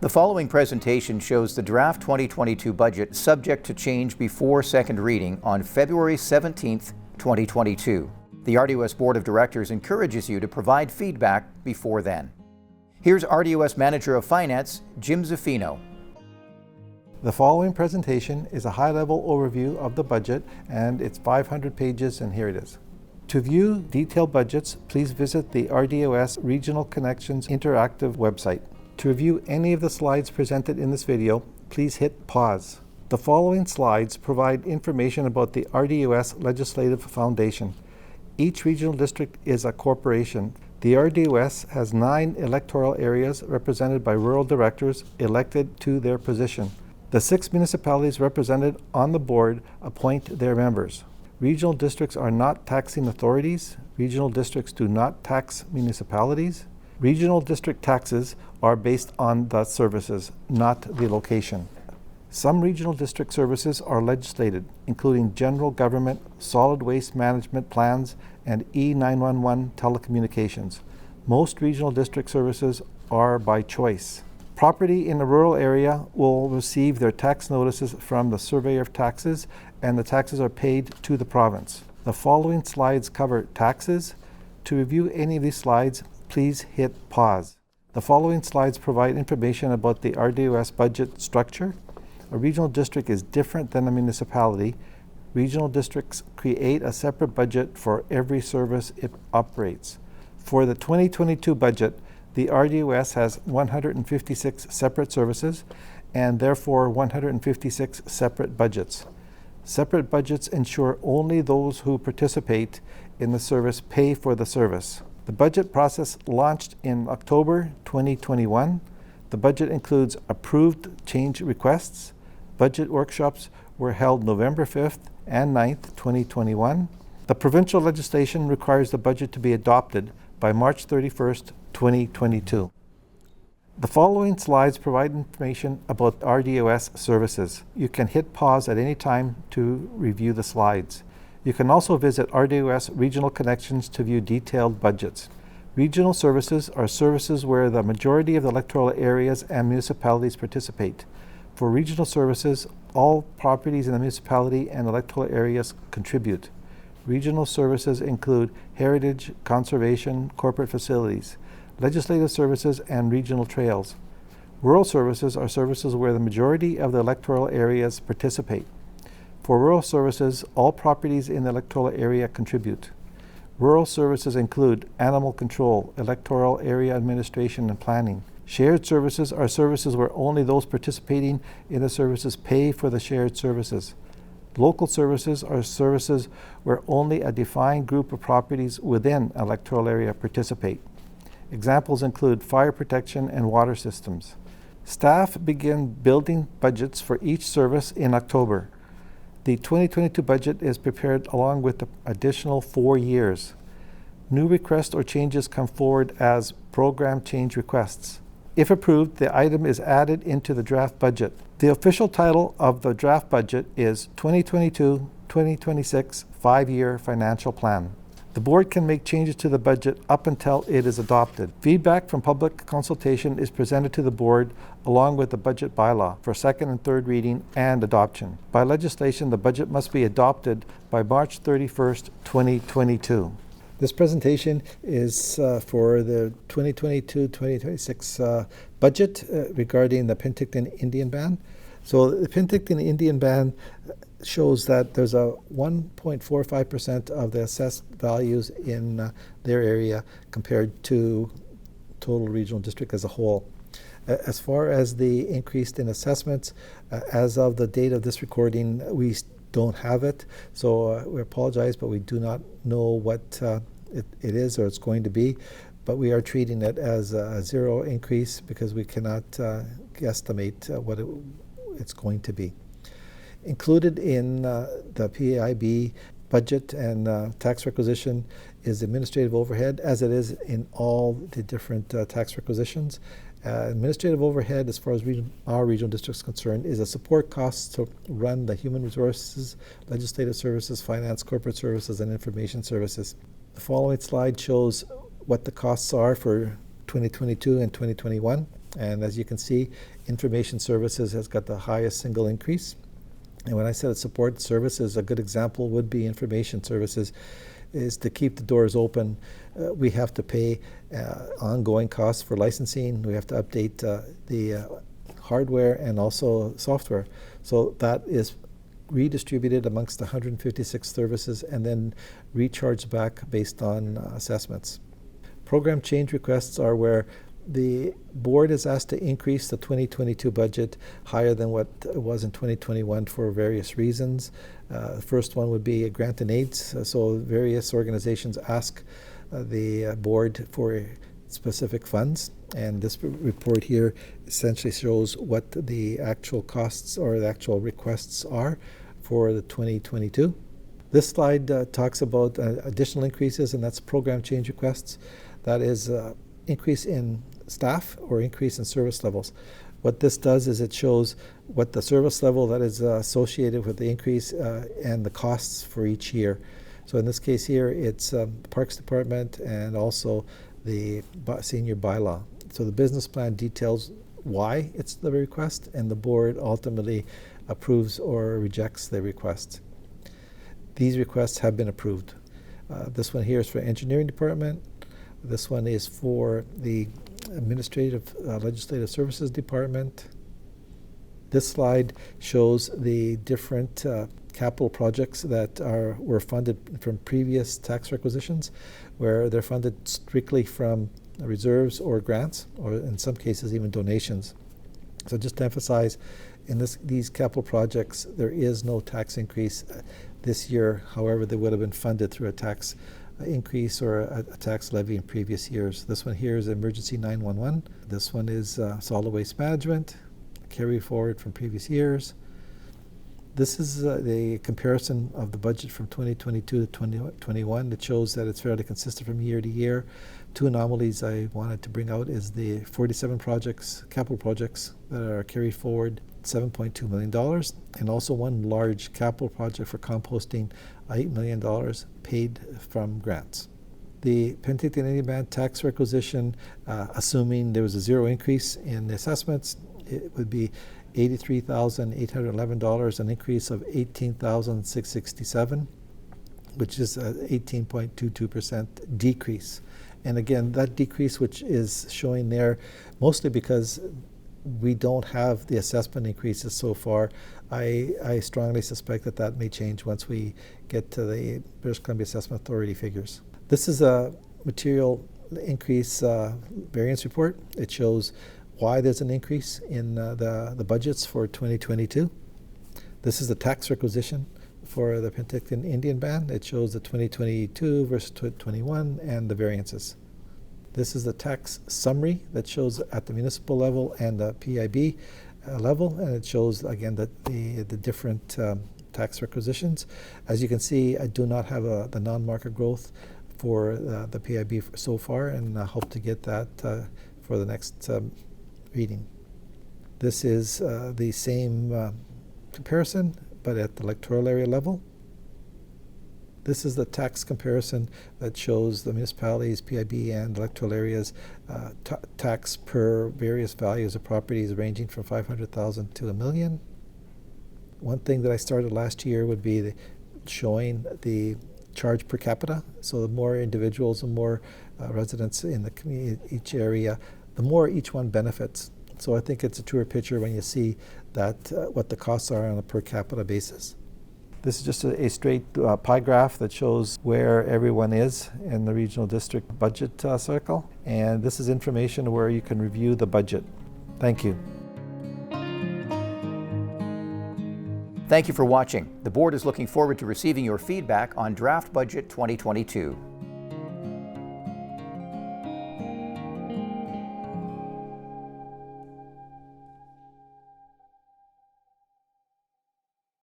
The following presentation shows the draft 2022 budget subject to change before second reading on February 17th, 2022. The RDOS Board of Directors encourages you to provide feedback before then. Here's RDOS Manager of Finance, Jim Zaffino. The following presentation is a high-level overview of the budget, and it's 500 pages, and here it is. To view detailed budgets, please visit the RDOS Regional Connections interactive website. To review any of the slides presented in this video, please hit pause. The following slides provide information about the RDOS Legislative Foundation. Each regional district is a corporation. The RDOS has 9 electoral areas represented by rural directors elected to their position. The 6 municipalities represented on the board appoint their members. Regional districts are not taxing authorities. Regional districts do not tax municipalities. Regional district taxes are based on the services, not the location. Some regional district services are legislated, including general government, solid waste management plans, and E911 telecommunications. Most regional district services are by choice. Property in a rural area will receive their tax notices from the Surveyor of Taxes, and the taxes are paid to the province. The following slides cover taxes. To review any of these slides, please hit pause. The following slides provide information about the RDOS budget structure. A regional district is different than a municipality. Regional districts create a separate budget for every service it operates. For the 2022 budget, the RDOS has 156 separate services and therefore 156 separate budgets. Separate budgets ensure only those who participate in the service pay for the service. The budget process launched in October 2021. The budget includes approved change requests. Budget workshops were held November 5th and 9th, 2021. The provincial legislation requires the budget to be adopted by March 31st, 2022. The following slides provide information about RDOS services. You can hit pause at any time to review the slides. You can also visit RDOS Regional Connections to view detailed budgets. Regional services are services where the majority of the electoral areas and municipalities participate. For regional services, all properties in the municipality and electoral areas contribute. Regional services include heritage, conservation, corporate facilities, legislative services, and regional trails. Rural services are services where the majority of the electoral areas participate. For rural services, all properties in the electoral area contribute. Rural services include animal control, electoral area administration, and planning. Shared services are services where only those participating in the services pay for the shared services. Local services are services where only a defined group of properties within an electoral area participate. Examples include fire protection and water systems. Staff begin building budgets for each service in October. The 2022 budget is prepared along with the additional 4 years. New requests or changes come forward as program change requests. If approved, the item is added into the draft budget. The official title of the draft budget is 2022-2026 5-Year Financial Plan. The board can make changes to the budget up until it is adopted. Feedback from public consultation is presented to the board along with the Budget Bylaw for second and third reading and adoption. By legislation, the budget must be adopted by March 31st, 2022. This presentation is for the 2022-2026 budget regarding the Penticton Indian Band. So the Penticton Indian Band shows that there's a 1.45% of the assessed values in their area compared to total regional district as a whole. As far as the increase in assessments, as of the date of this recording, we don't have it. So we apologize, but we do not know what it is or it's going to be. But we are treating it as a zero increase because we cannot guesstimate what it's going to be. Included in the PIB budget and tax requisition is administrative overhead, as it is in all the different tax requisitions. Administrative overhead, as far as our regional district is concerned, is a support cost to run the human resources, legislative services, finance, corporate services, and information services. The following slide shows what the costs are for 2022 and 2021. And as you can see, information services has got the highest single increase. And when I said support services, a good example would be information services is to keep the doors open. We have to pay ongoing costs for licensing. We have to update the hardware and also software. So that is redistributed amongst 156 services and then recharged back based on assessments. Program change requests are where the board is asked to increase the 2022 budget higher than what it was in 2021 for various reasons. The first one would be grant and aids. So various organizations ask the board for specific funds, and this report here essentially shows what the actual costs or the actual requests are for the 2022. This slide talks about additional increases, and that's program change requests. That is increase in staff or increase in service levels. What this does is it shows what the service level that is associated with the increase and the costs for each year. So in this case here, it's Parks Department and also the senior bylaw. So the business plan details why it's the request, and the board ultimately approves or rejects the request. These requests have been approved. This one here is for engineering department. This one is for the administrative legislative services department. This slide shows the different capital projects that were funded from previous tax requisitions, where they're funded strictly from reserves or grants, or in some cases even donations. So just to emphasize, in these capital projects, there is no tax increase this year. However, they would have been funded through a tax increase or a tax levy in previous years. This one here is emergency 911. This one is solid waste management, carry forward from previous years. This is the comparison of the budget from 2022 to 2021. It shows that it's fairly consistent from year to year. Two anomalies I wanted to bring out is the 47 projects, capital projects that are carried forward, $7.2 million, and also one large capital project for composting, $8 million paid from grants. The Penticton Indian Band tax requisition, assuming there was a zero increase in the assessments, it would be $83,811, an increase of $18,667, which is an 18.22% decrease. And again, that decrease, which is showing there, mostly because we don't have the assessment increases so far. I strongly suspect that that may change once we get to the British Columbia Assessment Authority figures. This is a material increase variance report. It shows why there's an increase in the budgets for 2022. This is the tax requisition for the Penticton Indian Band. It shows the 2022 versus 2021 and the variances. This is the tax summary that shows at the municipal level and the PIB level, and it shows again that the different tax requisitions. As you can see, I do not have the non-market growth for the PIB so far, and I hope to get that for the next reading. This is the same comparison, but at the electoral area level. This is the tax comparison that shows the municipalities, PIB, and electoral areas tax per various values of properties ranging from $500,000 to $1 million. One thing that I started last year would be showing the charge per capita. So the more individuals, the more residents in the community, each area, the more each one benefits. So I think it's a truer picture when you see that what the costs are on a per capita basis. This is just a straight pie graph that shows where everyone is in the regional district budget cycle. And this is information where you can review the budget. Thank you. Thank you for watching. The board is looking forward to receiving your feedback on Draft Budget 2022.